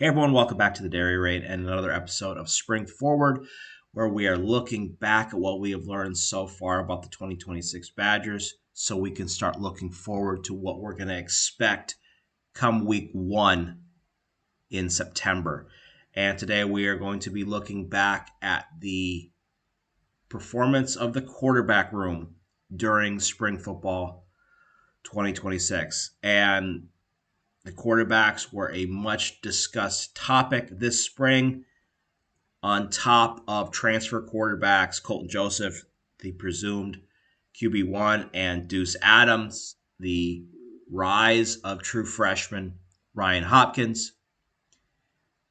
Hey everyone, welcome back to the Dairy Rate and another episode of Spring Forward, where we are looking back at what we have learned so far about the 2026 Badgers so we can start looking forward to what we're going to expect come week one in September. And today we are going to be looking back at the performance of the quarterback room during spring football 2026. And the quarterbacks were a much discussed topic this spring, on top of transfer quarterbacks Colton Joseph, the presumed QB1, and Deuce Adams, the rise of true freshman Ryan Hopkins.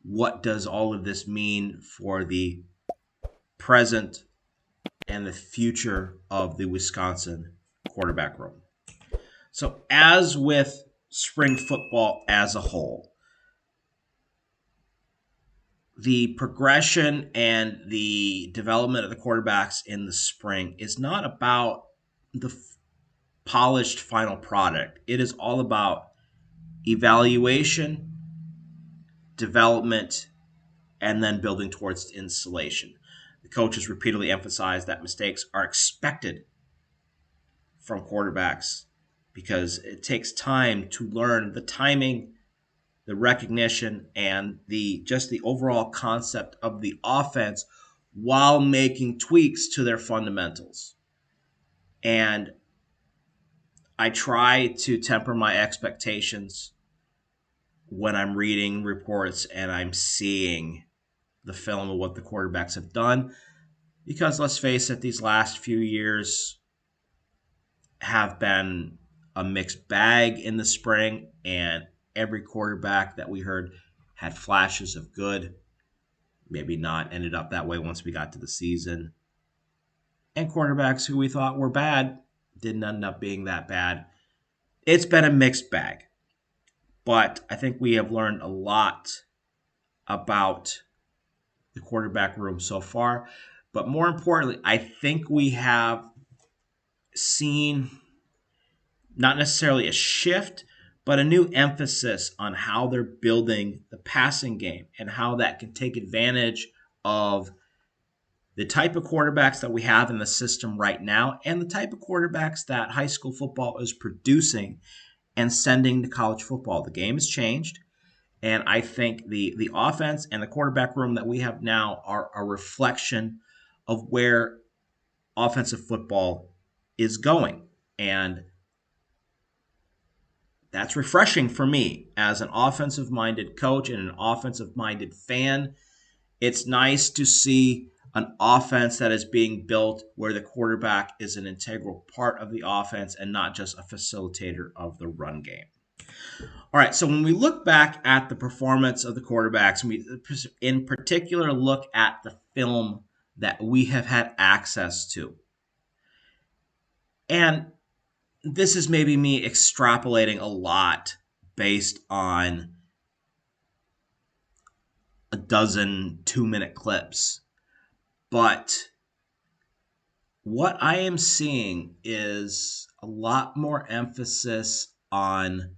What does all of this mean for the present and the future of the Wisconsin quarterback room? So, as with spring football as a whole, the progression and the development of the quarterbacks in the spring is not about the polished final product. It is all about evaluation, development, and then building towards installation. The coaches repeatedly emphasize that mistakes are expected from quarterbacks because it takes time to learn the timing, the recognition, and the overall concept of the offense while making tweaks to their fundamentals. And I try to temper my expectations when I'm reading reports and I'm seeing the film of what the quarterbacks have done, because let's face it, these last few years have been a mixed bag in the spring, and every quarterback that we heard had flashes of good, maybe not ended up that way once we got to the season. And quarterbacks who we thought were bad didn't end up being that bad. It's been a mixed bag, but I think we have learned a lot about the quarterback room so far. But more importantly, I think we have seen not necessarily a shift, but a new emphasis on how they're building the passing game and how that can take advantage of the type of quarterbacks that we have in the system right now and the type of quarterbacks that high school football is producing and sending to college football. The game has changed, and I think the offense and the quarterback room that we have now are a reflection of where offensive football is going. And that's refreshing for me as an offensive-minded coach and an offensive-minded fan. It's nice to see an offense that is being built where the quarterback is an integral part of the offense and not just a facilitator of the run game. All right, so when we look back at the performance of the quarterbacks, we in particular look at the film that we have had access to. And this is maybe me extrapolating a lot based on a dozen 2-minute clips. But what I am seeing is a lot more emphasis on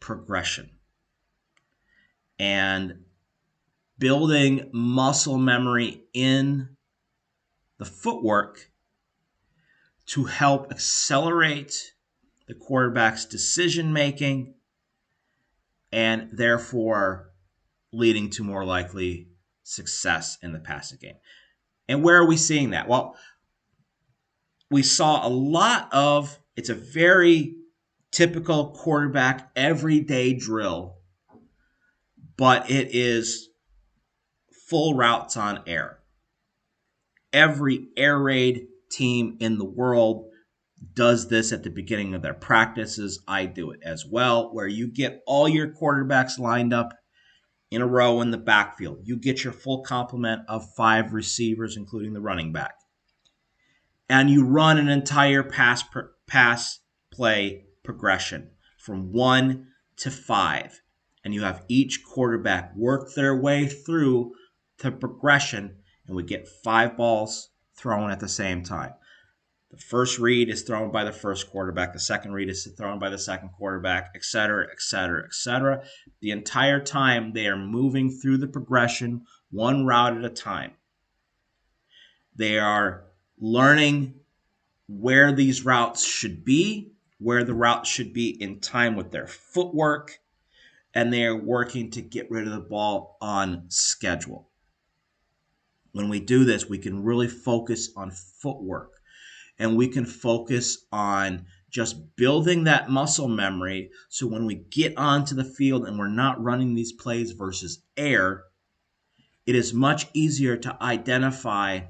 progression and building muscle memory in the footwork to help accelerate the quarterback's decision making and therefore leading to more likely success in the passing game. And where are we seeing that? Well, we saw a lot of, it's a very typical quarterback everyday drill, but it is full routes on air. Every air raid team in the world does this at the beginning of their practices. I do it as well, where you get all your quarterbacks lined up in a row in the backfield. You get your full complement of 5 receivers, including the running back. And you run an entire pass play progression from 1 to 5. And you have each quarterback work their way through the progression, and we get 5 balls thrown at the same time. The first read is thrown by the first quarterback. The second read is thrown by the second quarterback, et cetera, et cetera, et cetera. The entire time they are moving through the progression, one route at a time. They are learning where these routes should be, where the route should be in time with their footwork, and they are working to get rid of the ball on schedule. When we do this, we can really focus on footwork, and we can focus on just building that muscle memory, so when we get onto the field and we're not running these plays versus air, it is much easier to identify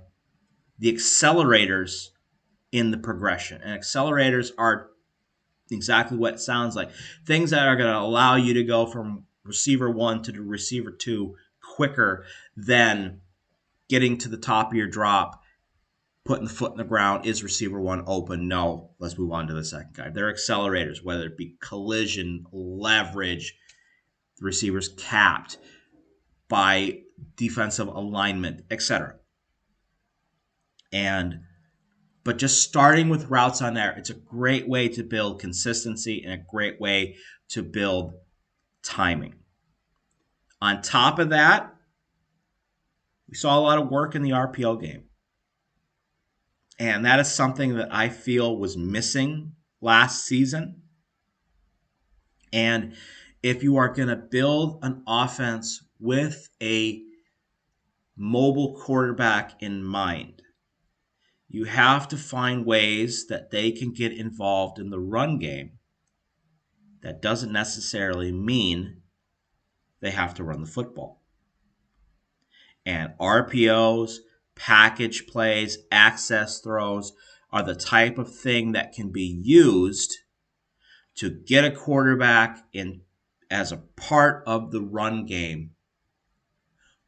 the accelerators in the progression. And accelerators are exactly what it sounds like. Things that are going to allow you to go from receiver 1 to the receiver 2 quicker than getting to the top of your drop, putting the foot in the ground. Is receiver 1 open? No. Let's move on to the second guy. They're accelerators, whether it be collision, leverage, the receiver's capped by defensive alignment, etc. But just starting with routes on air, it's a great way to build consistency and a great way to build timing. On top of that, we saw a lot of work in the RPO game. And that is something that I feel was missing last season. And if you are going to build an offense with a mobile quarterback in mind, you have to find ways that they can get involved in the run game. That doesn't necessarily mean they have to run the football. And RPOs, package plays, access throws are the type of thing that can be used to get a quarterback in as a part of the run game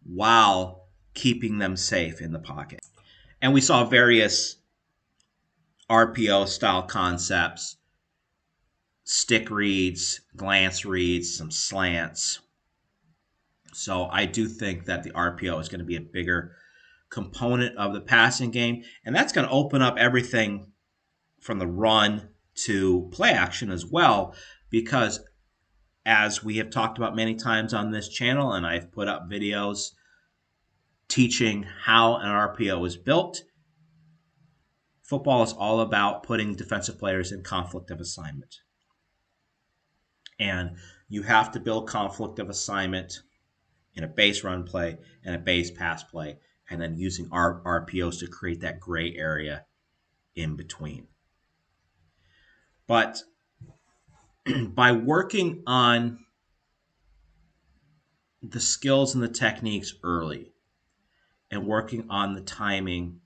while keeping them safe in the pocket. And we saw various RPO style concepts, stick reads, glance reads, some slants. So I do think that the RPO is going to be a bigger component of the passing game, and that's going to open up everything from the run to play action as well, because as we have talked about many times on this channel, and I've put up videos teaching how an RPO is built, football is all about putting defensive players in conflict of assignment. And you have to build conflict of assignment in a base run play and a base pass play, and then using RPOs to create that gray area in between. But by working on the skills and the techniques early, and working on the timing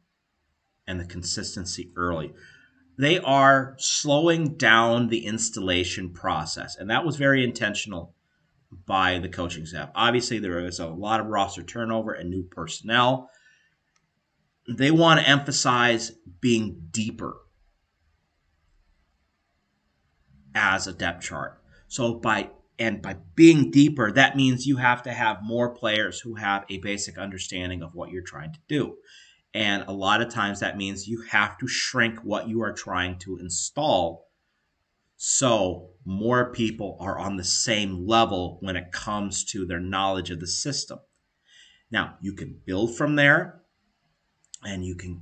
and the consistency early, they are slowing down the installation process. And that was very intentional by the coaching staff. Obviously, there is a lot of roster turnover and new personnel. They want to emphasize being deeper as a depth chart. So by being deeper, that means you have to have more players who have a basic understanding of what you're trying to do. And a lot of times that means you have to shrink what you are trying to install so more people are on the same level when it comes to their knowledge of the system. Now, you can build from there, and you can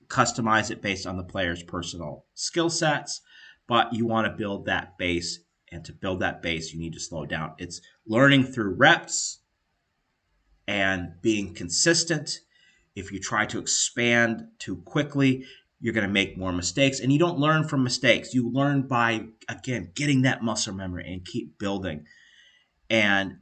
customize it based on the player's personal skill sets, but you want to build that base, and to build that base, you need to slow down. It's learning through reps and being consistent. If you try to expand too quickly, you're going to make more mistakes, and you don't learn from mistakes. You learn by, again, getting that muscle memory and keep building. And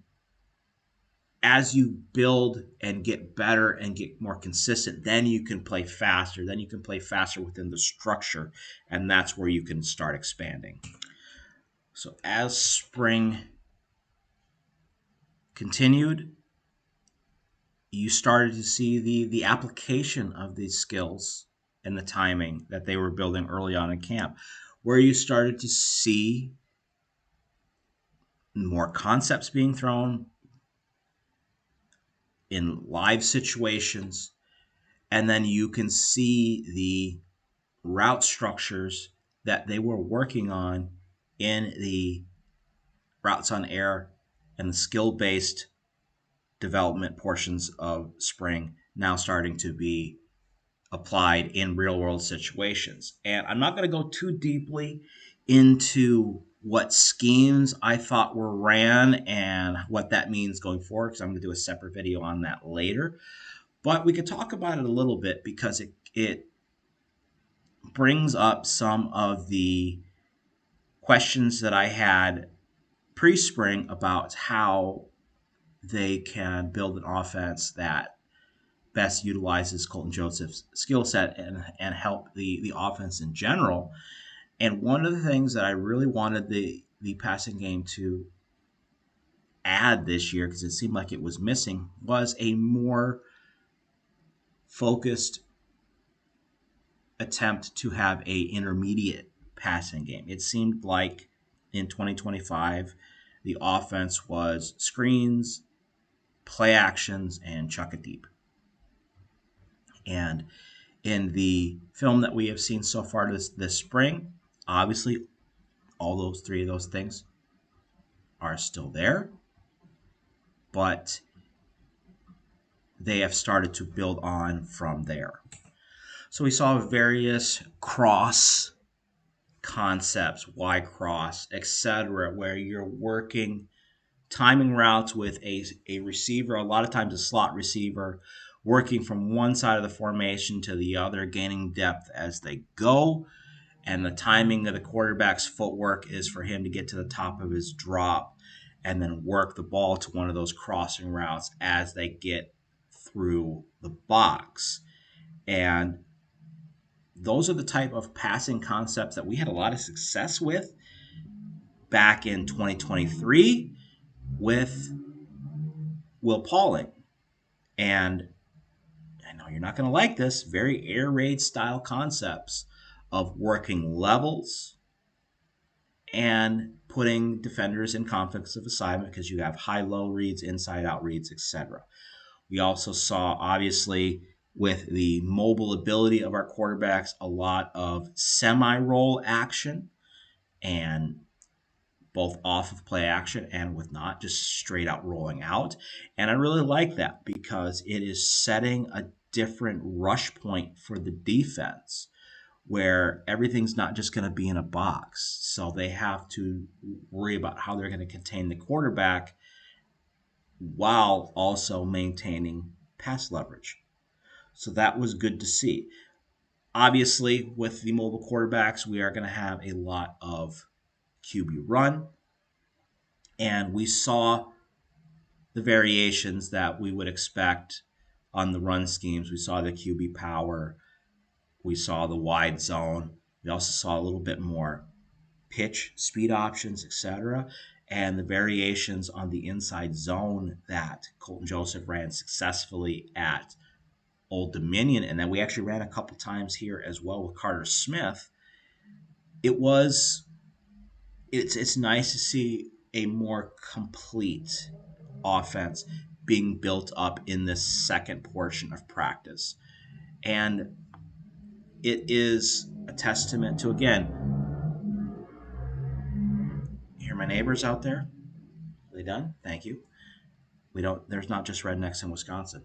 as you build and get better and get more consistent, then you can play faster. Then you can play faster within the structure, and that's where you can start expanding. So as spring continued, you started to see the application of these skills and the timing that they were building early on in camp, where you started to see more concepts being thrown in live situations, and then you can see route structures that they were working on in the routes on air and the skill based development portions of spring now starting to be applied in real world situations. And I'm not going to go too deeply into what schemes I thought were ran and what that means going forward, because I'm going to do a separate video on that later. But we could talk about it a little bit because it brings up some of the questions that I had pre spring about how they can build an offense that best utilizes Colton Joseph's skill set and help the offense in general. And one of the things that I really wanted the passing game to add this year, because it seemed like it was missing, was a more focused attempt to have a intermediate passing game. It seemed like in 2025 the offense was screens, play actions, and chuck it deep. And in the film that we have seen so far this spring, obviously all those three of those things are still there, but they have started to build on from there. So we saw various cross concepts, Y cross, etc., where you're working timing routes with a receiver, a lot of times a slot receiver, working from one side of the formation to the other, gaining depth as they go. And the timing of the quarterback's footwork is for him to get to the top of his drop and then work the ball to one of those crossing routes as they get through the box. And those are the type of passing concepts that we had a lot of success with back in 2023 with Will Pauling. And I know you're not going to like this, very air raid style concepts of working levels and putting defenders in conflicts of assignment because you have high-low reads, inside-out reads, etc. We also saw, obviously, with the mobile ability of our quarterbacks, a lot of semi-roll action, and both off of play action and with not just straight out rolling out. And I really like that because it is setting a different rush point for the defense where everything's not just going to be in a box. So they have to worry about how they're going to contain the quarterback while also maintaining pass leverage. So that was good to see. Obviously, with the mobile quarterbacks, we are going to have a lot of QB run. And we saw the variations that we would expect on the run schemes. We saw the QB power. We saw the wide zone. We also saw a little bit more pitch, speed options, etc. And the variations on the inside zone that Colton Joseph ran successfully at Old Dominion, and that we actually ran a couple times here as well with Carter Smith. It's nice to see a more complete offense being built up in this second portion of practice. And it is a testament to, again, you hear my neighbors out there? Are they done? Thank you. There's not just rednecks in Wisconsin.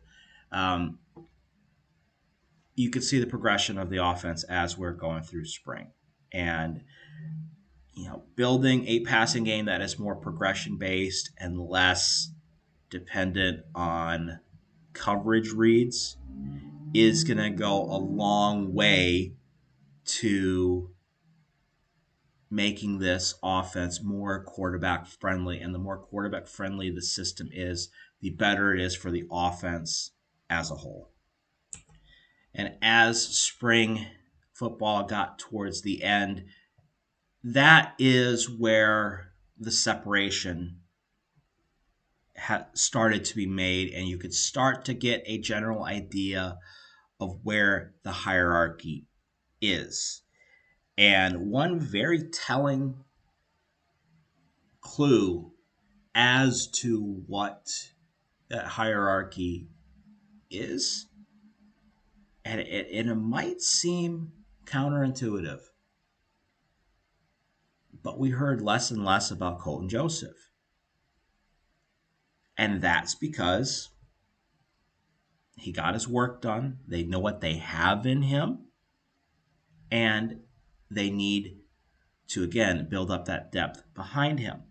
You could see the progression of the offense as we're going through spring. And building a passing game that is more progression based and less dependent on coverage reads is going to go a long way to making this offense more quarterback friendly. And the more quarterback friendly the system is, the better it is for the offense as a whole. And as spring football got towards the end, that is where the separation started to be made, and you could start to get a general idea of where the hierarchy is. And one very telling clue as to what that hierarchy is, and it might seem Counterintuitive. But we heard less and less about Colton Joseph. And that's because he got his work done. They know what they have in him. And they need to, again, build up that depth behind him.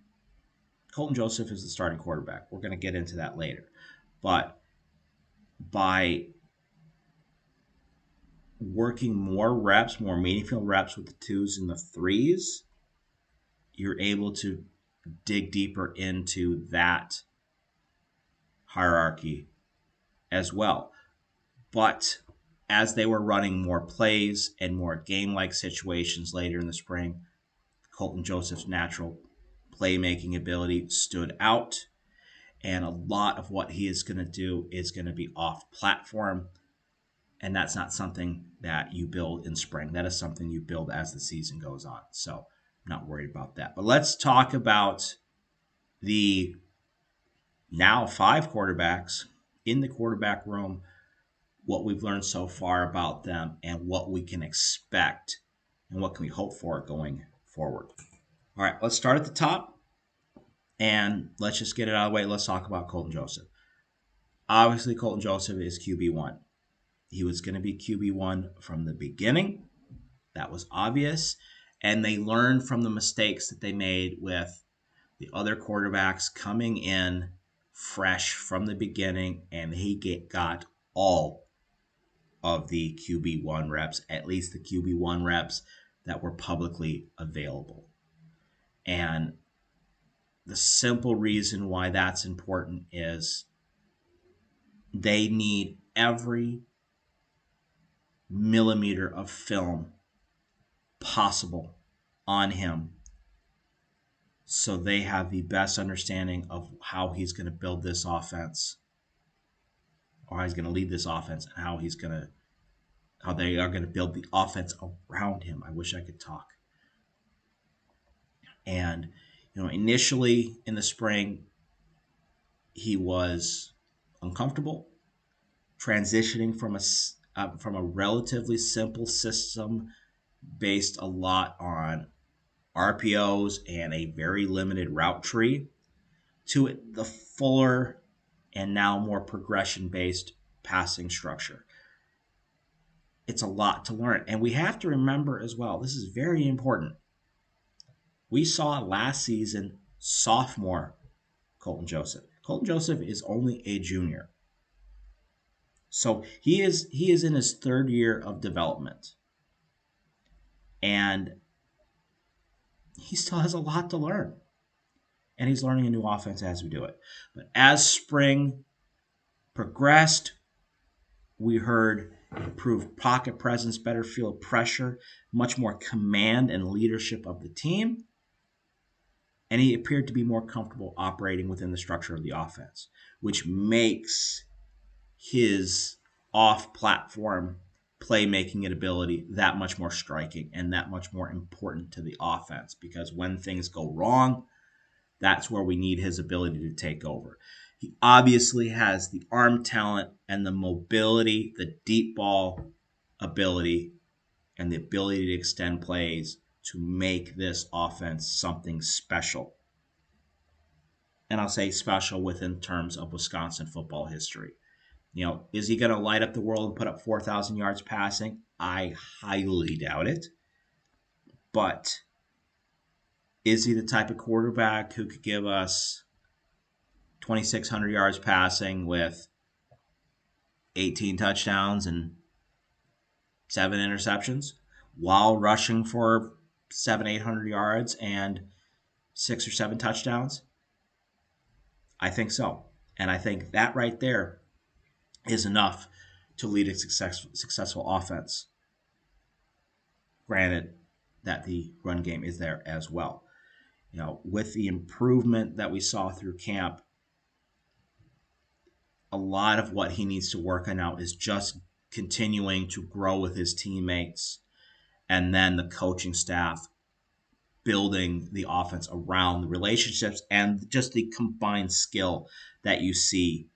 Colton Joseph is the starting quarterback. We're going to get into that later. But by working more reps, more meaningful reps with the twos and the threes, you're able to dig deeper into that hierarchy as well. But as they were running more plays and more game-like situations later in the spring, Colton Joseph's natural playmaking ability stood out. And a lot of what he is going to do is going to be off platform. And that's not something that you build in spring. That is something you build as the season goes on. So I'm not worried about that. But let's talk about the now 5 quarterbacks in the quarterback room, what we've learned so far about them, and what we can expect and what can we hope for going forward. All right, let's start at the top. And let's just get it out of the way. Let's talk about Colton Joseph. Obviously, Colton Joseph is QB1. He was going to be QB1 from the beginning. That was obvious. And they learned from the mistakes that they made with the other quarterbacks coming in fresh from the beginning. And he got all of the QB1 reps, at least the QB1 reps that were publicly available. And the simple reason why that's important is they need every millimeter of film possible on him so they have the best understanding of how he's going to build this offense, or how he's going to lead this offense, and how they are going to build the offense around him. I wish I could talk. And initially in the spring, he was uncomfortable transitioning from a relatively simple system based a lot on RPOs and a very limited route tree to the fuller and now more progression-based passing structure. It's a lot to learn. And we have to remember as well, this is very important. We saw last season sophomore Colton Joseph. Colton Joseph is only a junior. So he is in his 3rd year of development. And he still has a lot to learn. And he's learning a new offense as we do it. But as spring progressed, we heard improved pocket presence, better field pressure, much more command and leadership of the team. And he appeared to be more comfortable operating within the structure of the offense, which makes his off-platform playmaking ability that much more striking and that much more important to the offense, because when things go wrong, that's where we need his ability to take over. He obviously has the arm talent and the mobility, the deep ball ability, and the ability to extend plays to make this offense something special. And I'll say special within terms of Wisconsin football history. Is he going to light up the world and put up 4,000 yards passing? I highly doubt it. But is he the type of quarterback who could give us 2,600 yards passing with 18 touchdowns and 7 interceptions while rushing for 700-800 yards and 6 or 7 touchdowns? I think so. And I think that right there is enough to lead a successful offense. Granted that the run game is there as well. With the improvement that we saw through camp, a lot of what he needs to work on now is just continuing to grow with his teammates, and then the coaching staff building the offense around the relationships and just the combined skill that you see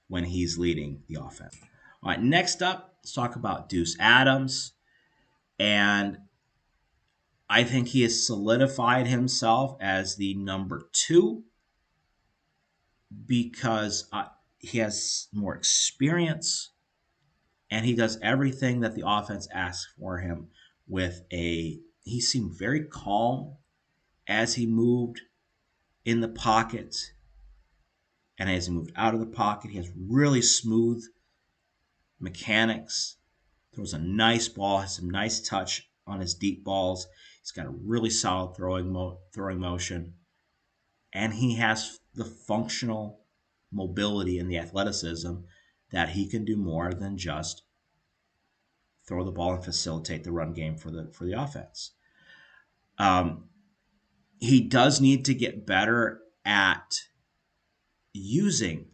when he's leading the offense. All right, next up, let's talk about Deuce Adams. And I think he has solidified himself as the number two because he has more experience and he does everything that the offense asks for him with a. He seemed very calm as he moved in the pocket and as he moved out of the pocket. He has really smooth mechanics. Throws a nice ball, has some nice touch on his deep balls. He's got a really solid throwing motion, and he has the functional mobility and the athleticism that he can do more than just throw the ball and facilitate the run game for the offense. Um, he does need to get better at using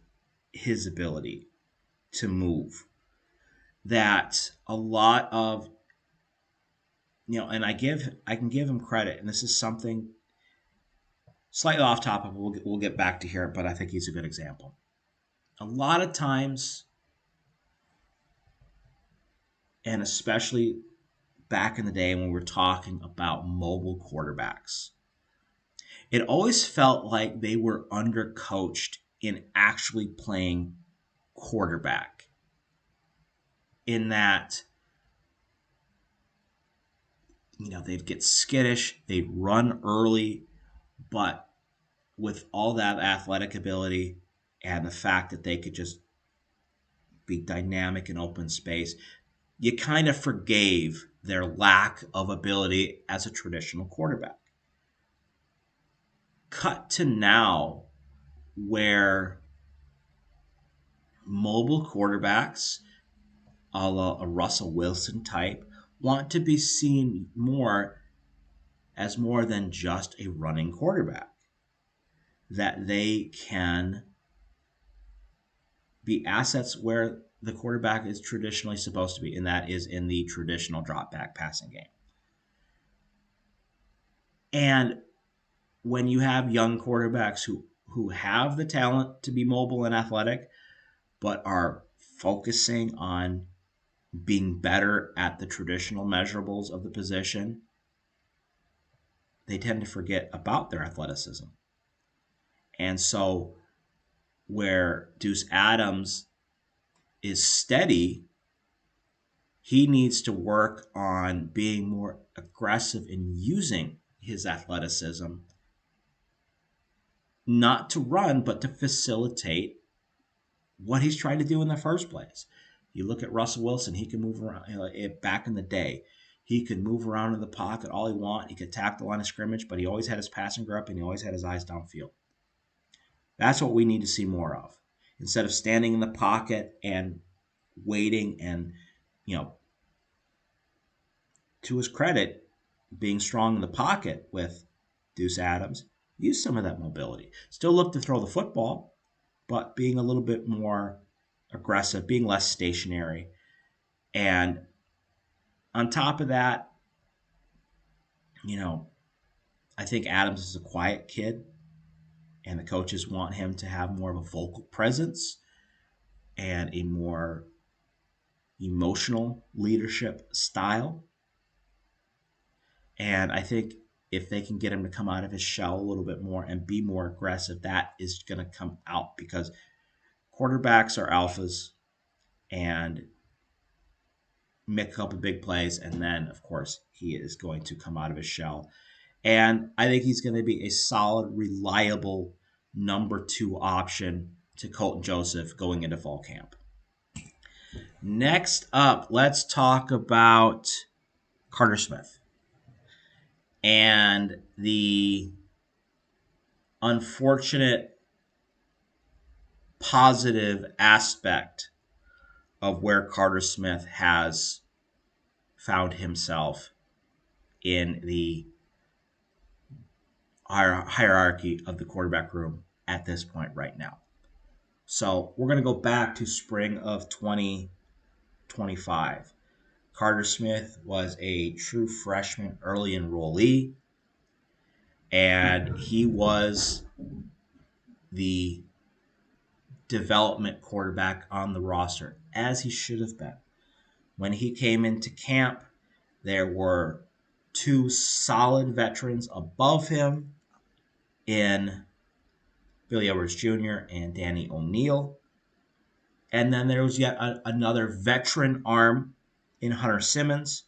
his ability to move. That a lot of and I can give him credit, and this is something slightly off topic. We'll get back to here, but I think he's a good example. A lot of times, and especially back in the day when we were talking about mobile quarterbacks, it always felt like they were undercoached in actually playing quarterback. In that, they'd get skittish, they'd run early, but with all that athletic ability and the fact that they could just be dynamic in open space, you kind of forgave their lack of ability as a traditional quarterback. Cut to now, where mobile quarterbacks, a la a Russell Wilson type, want to be seen more as more than just a running quarterback. That they can be assets where the quarterback is traditionally supposed to be, and that is in the traditional drop back passing game. And when you have young quarterbacks who have the talent to be mobile and athletic, but are focusing on being better at the traditional measurables of the position, they tend to forget about their athleticism. And so, where Deuce Adams is steady, he needs to work on being more aggressive in using his athleticism, not to run, but to facilitate what he's trying to do in the first place. You look at Russell Wilson, he can move around. Back in the day, he could move around in the pocket all he want. He could attack the line of scrimmage, but he always had his passing grip and he always had his eyes downfield. That's what we need to see more of. Instead of standing in the pocket and waiting and, to his credit, being strong in the pocket with Deuce Adams, use some of that mobility. Still look to throw the football, but being a little bit more aggressive, being less stationary. And on top of that, I think Adams is a quiet kid, and the coaches want him to have more of a vocal presence and a more emotional leadership style. And I think if they can get him to come out of his shell a little bit more and be more aggressive, that is going to come out, because quarterbacks are alphas and make a couple big plays, and then, of course, he is going to come out of his shell. And I think he's going to be a solid, reliable number two option to Colton Joseph going into fall camp. Next up, let's talk about Carter Smith and the unfortunate positive aspect of where Carter Smith has found himself in the hierarchy of the quarterback room at this point right now. So we're going to go back to spring of 2025. Carter Smith was a true freshman early enrollee, and he was the development quarterback on the roster, as he should have been. When he came into camp, There were two solid veterans above him in Billy Edwards Jr. and Danny O'Neill. And then there was yet another veteran arm in Hunter Simmons,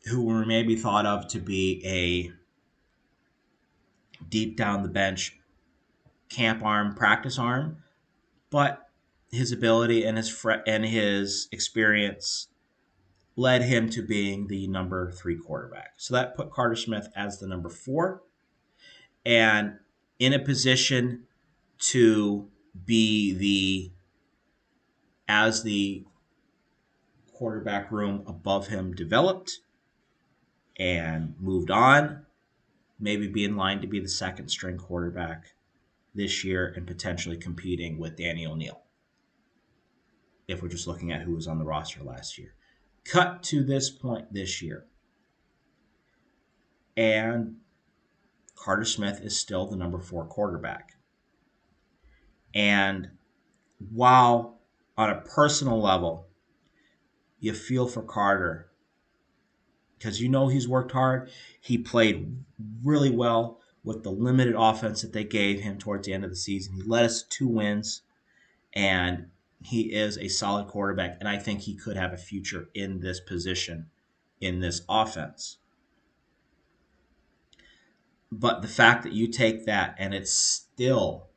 who were maybe thought of to be a deep down the bench camp arm, practice arm, but his ability and his experience led him to being the number 3 quarterback. So that put Carter Smith as the number 4 and in a position to be as the quarterback room above him developed and moved on, maybe be in line to be the second string quarterback this year and potentially competing with Danny O'Neill, if we're just looking at who was on the roster last year. Cut to this point this year, and Carter Smith is still the number 4 quarterback. And while on a personal level, you feel for Carter because you know he's worked hard. He played really well with the limited offense that they gave him towards the end of the season. He led us to 2 wins, and he is a solid quarterback, and I think he could have a future in this position, in this offense. But the fact that you take that and he's still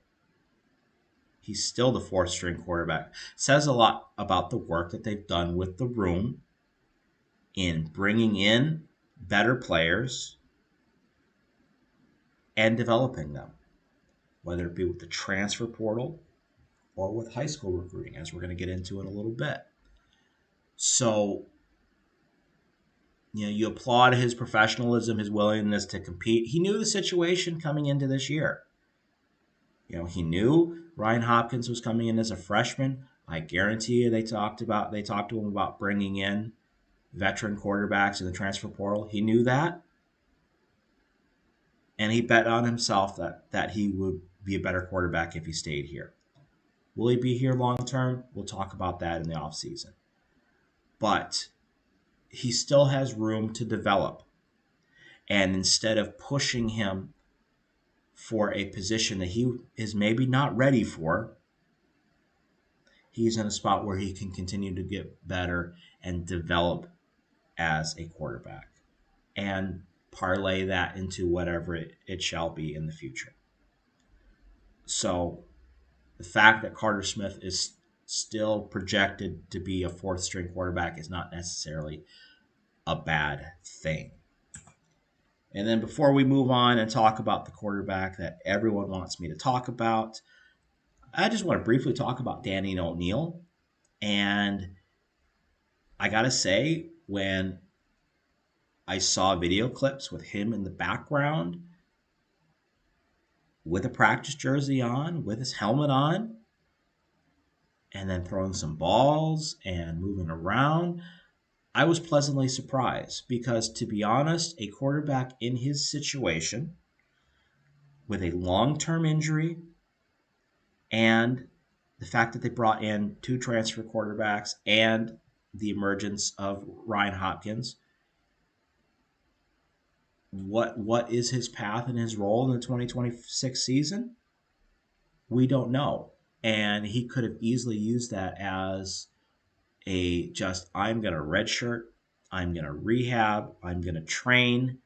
the 4th string quarterback says a lot about the work that they've done with the room in bringing in better players and developing them, whether it be with the transfer portal or with high school recruiting, as we're going to get into in a little bit. So, you applaud his professionalism, his willingness to compete. He knew the situation coming into this year. He knew Ryan Hopkins was coming in as a freshman. I guarantee you they talked to him about bringing in veteran quarterbacks in the transfer portal. He knew that. And he bet on himself that he would be a better quarterback if he stayed here. Will he be here long term? We'll talk about that in the offseason. But he still has room to develop. And instead of pushing him for a position that he is maybe not ready for, he's in a spot where he can continue to get better and develop as a quarterback and parlay that into whatever it shall be in the future. So the fact that Carter Smith is still projected to be a 4th string quarterback is not necessarily a bad thing. And then before we move on and talk about the quarterback that everyone wants me to talk about, I just want to briefly talk about Danny O'Neill. And I got to say, when I saw video clips with him in the background with a practice jersey on, with his helmet on, and then throwing some balls and moving around, I was pleasantly surprised because, to be honest, a quarterback in his situation with a long-term injury and the fact that they brought in 2 transfer quarterbacks and the emergence of Ryan Hopkins, what is his path and his role in the 2026 season? We don't know. And he could have easily used that as I'm going to redshirt, I'm going to rehab, I'm going to train,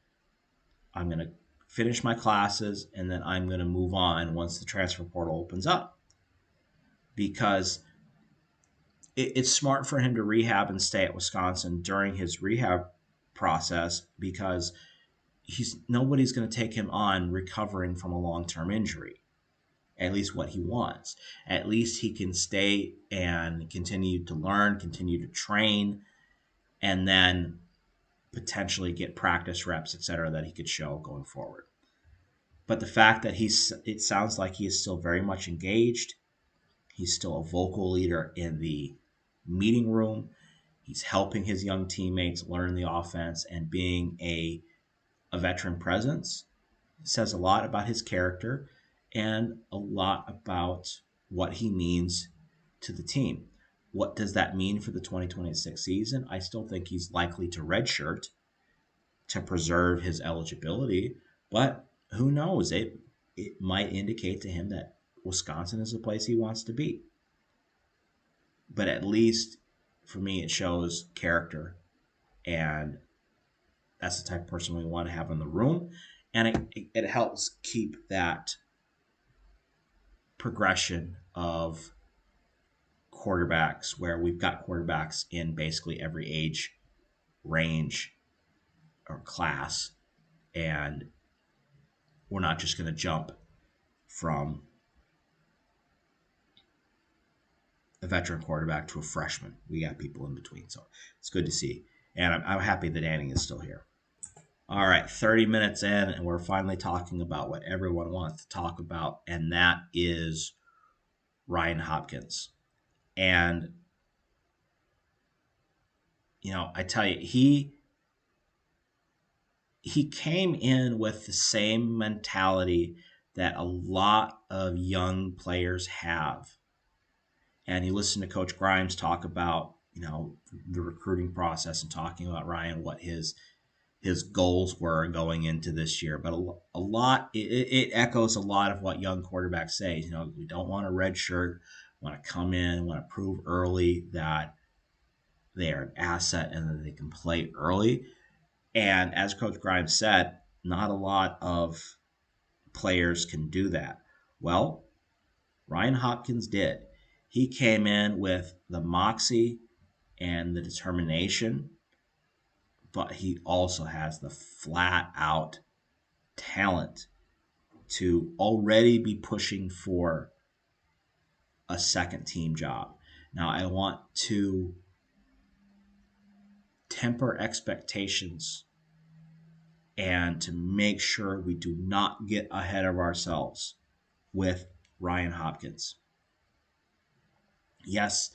I'm going to finish my classes, and then I'm going to move on once the transfer portal opens up. Because it's smart for him to rehab and stay at Wisconsin during his rehab process, because nobody's going to take him on recovering from a long-term injury. At least what he wants. At least he can stay and continue to learn, continue to train, and then potentially get practice reps, etc., that he could show going forward. But the fact that it sounds like he is still very much engaged. He's still a vocal leader in the meeting room. He's helping his young teammates learn the offense and being a veteran presence. It says a lot about his character and a lot about what he means to the team. What does that mean for the 2026 season? I still think he's likely to redshirt to preserve his eligibility, but who knows? It might indicate to him that Wisconsin is the place he wants to be. But at least for me, it shows character, and that's the type of person we want to have in the room, and it helps keep that progression of quarterbacks where we've got quarterbacks in basically every age range or class, and we're not just going to jump from a veteran quarterback to a freshman. We got people in between, so it's good to see. And I'm happy that Annie is still here. All right, 30 minutes in, and we're finally talking about what everyone wants to talk about, and that is Ryan Hopkins. And, I tell you, he came in with the same mentality that a lot of young players have. And you listen to Coach Grimes talk about, the recruiting process and talking about Ryan, what his goals were going into this year. But a lot, it echoes a lot of what young quarterbacks say. We don't want a red shirt, want to come in, want to prove early that they are an asset and that they can play early. And as Coach Grimes said, not a lot of players can do that. Well, Ryan Hopkins did. He came in with the moxie and the determination, but he also has the flat out talent to already be pushing for a second team job. Now, I want to temper expectations and to make sure we do not get ahead of ourselves with Ryan Hopkins. Yes,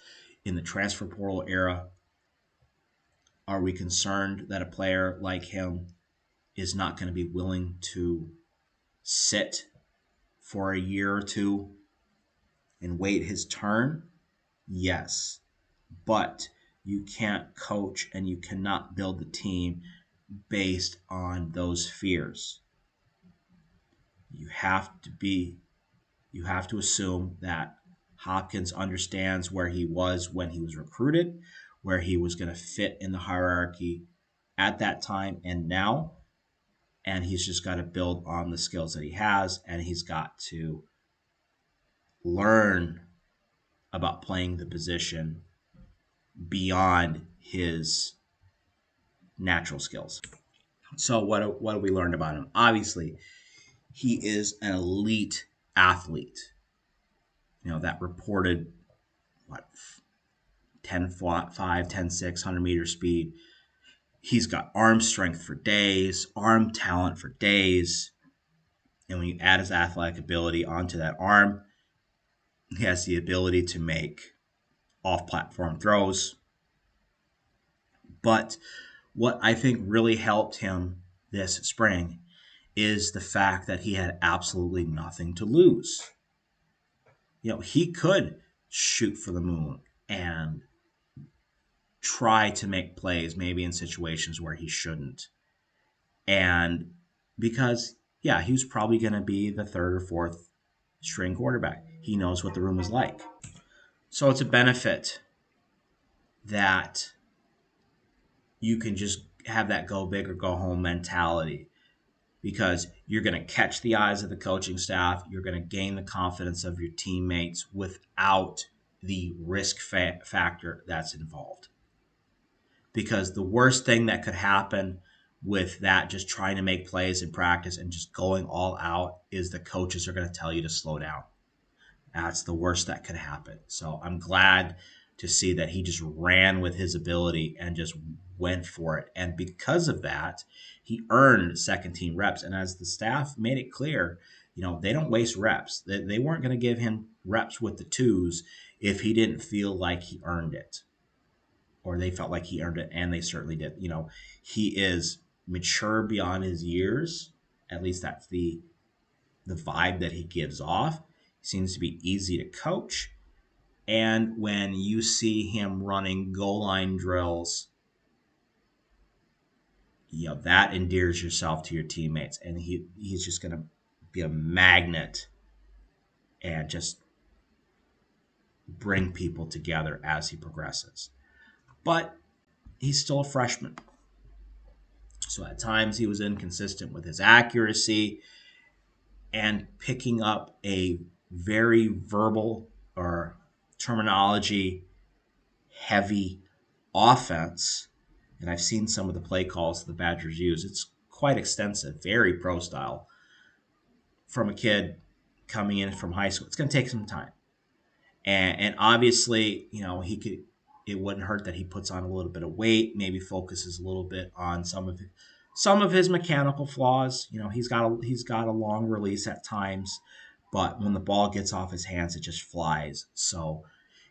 in the transfer portal era, are we concerned that a player like him is not going to be willing to sit for a year or two and wait his turn? Yes. But you can't coach and you cannot build the team based on those fears. You have to assume that Hopkins understands where he was when he was recruited, where he was going to fit in the hierarchy at that time and now, and he's just got to build on the skills that he has, and he's got to learn about playing the position beyond his natural skills. So what have we learned about him? Obviously, he is an elite athlete. That reported, 10.5, 10.6, 100-meter speed. He's got arm strength for days, arm talent for days. And when you add his athletic ability onto that arm, he has the ability to make off-platform throws. But what I think really helped him this spring is the fact that he had absolutely nothing to lose. He could shoot for the moon and try to make plays, maybe in situations where he shouldn't. And because, he was probably going to be the third or fourth string quarterback. He knows what the room is like. So it's a benefit that you can just have that go big or go home mentality, because you're going to catch the eyes of the coaching staff. You're going to gain the confidence of your teammates without the risk factor that's involved. Because the worst thing that could happen with that, just trying to make plays in practice and just going all out, is the coaches are going to tell you to slow down. That's the worst that could happen. So I'm glad to see that he just ran with his ability and just went for it. And because of that, he earned second team reps. And as the staff made it clear, they don't waste reps. They weren't going to give him reps with the twos if he didn't feel like he earned it, or they felt like he earned it, and they certainly did. He is mature beyond his years. At least that's the vibe that he gives off. He seems to be easy to coach. And when you see him running goal line drills, that endears yourself to your teammates, and he's just going to be a magnet and just bring people together as he progresses. But he's still a freshman. So at times he was inconsistent with his accuracy and picking up a very verbal or terminology heavy offense. And I've seen some of the play calls the Badgers use. It's quite extensive, very pro style from a kid coming in from high school. It's going to take some time. And obviously, he could. It wouldn't hurt that he puts on a little bit of weight, maybe focuses a little bit on some of his mechanical flaws. He's got a long release at times, but when the ball gets off his hands, it just flies. So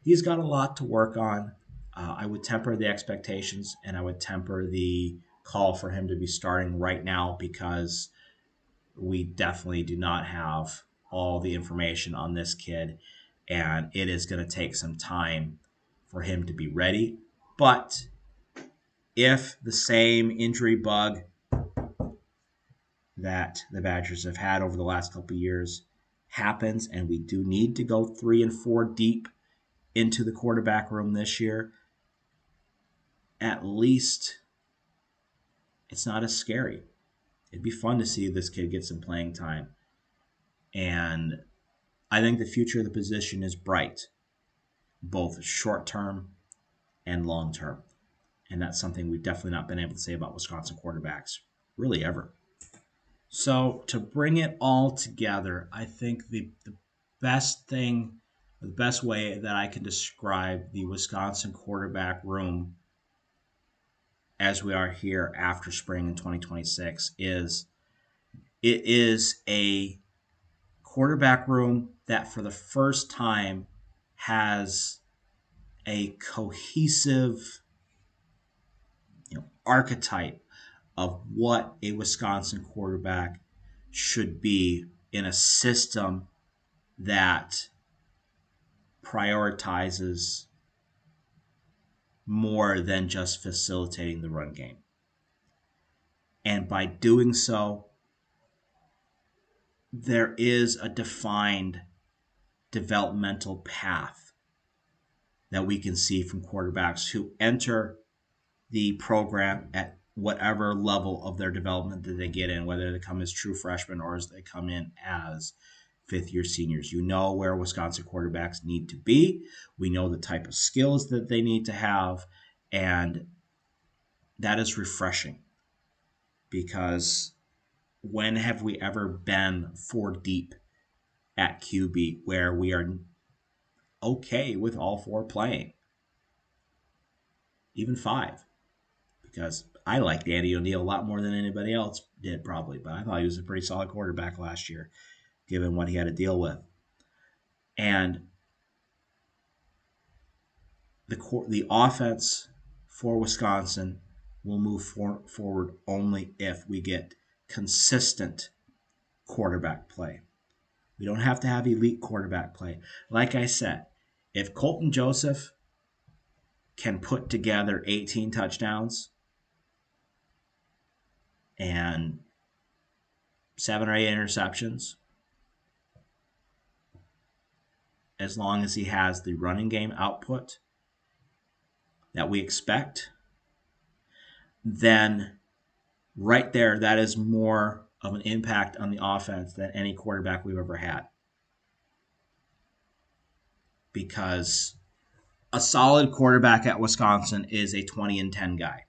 he's got a lot to work on. I would temper the expectations, and I would temper the call for him to be starting right now because we definitely do not have all the information on this kid, and it is going to take some time for him to be ready. But if the same injury bug that the Badgers have had over the last couple of years happens, and we do need to go 3 and 4 deep into the quarterback room this year, at least it's not as scary. It'd be fun to see this kid get some playing time. And I think the future of the position is bright, both short term and long term. And that's something we've definitely not been able to say about Wisconsin quarterbacks really ever. So to bring it all together, I think the best thing, the best way that I can describe the Wisconsin quarterback room as we are here after spring in 2026 is it is a quarterback room that for the first time has a cohesive archetype of what a Wisconsin quarterback should be in a system that prioritizes more than just facilitating the run game. And by doing so, there is a defined developmental path that we can see from quarterbacks who enter the program at whatever level of their development that they get in, whether they come as true freshmen or as they come in as fifth-year seniors. You know where Wisconsin quarterbacks need to be. We know the type of skills that they need to have, and that is refreshing because when have we ever been 4 deep at QB where we are okay with all 4 playing? Even 5. Because I liked Andy O'Neill a lot more than anybody else did probably, but I thought he was a pretty solid quarterback last year, given what he had to deal with. And the offense for Wisconsin will move forward only if we get consistent quarterback play. We don't have to have elite quarterback play. Like I said, if Colton Joseph can put together 18 touchdowns and 7 or 8 interceptions, as long as he has the running game output that we expect, then right there, that is more of an impact on the offense than any quarterback we've ever had. Because a solid quarterback at Wisconsin is a 20-10 guy.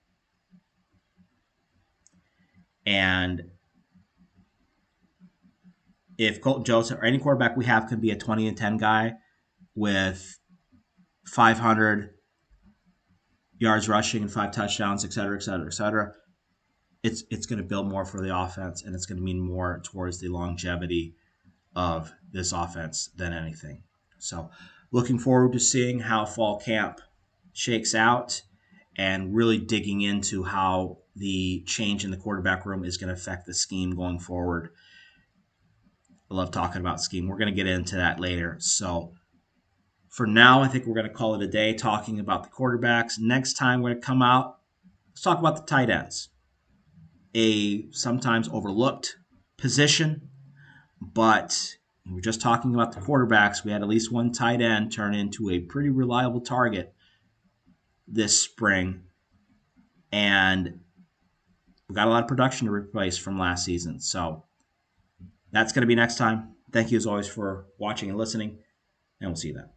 And if Colton Joseph or any quarterback we have can be a 20-10 guy with 500 yards rushing and 5 touchdowns, et cetera, et cetera, et cetera, it's going to build more for the offense, and it's going to mean more towards the longevity of this offense than anything. So looking forward to seeing how fall camp shakes out and really digging into how the change in the quarterback room is going to affect the scheme going forward. I love talking about scheme. We're going to get into that later. So For now, I think we're going to call it a day talking about the quarterbacks. Next time we're going to come out, let's talk about the tight ends. A sometimes overlooked position, but we're just talking about the quarterbacks. We had at least one tight end turn into a pretty reliable target this spring, and we got a lot of production to replace from last season. So that's going to be next time. Thank you as always for watching and listening, and we'll see you then.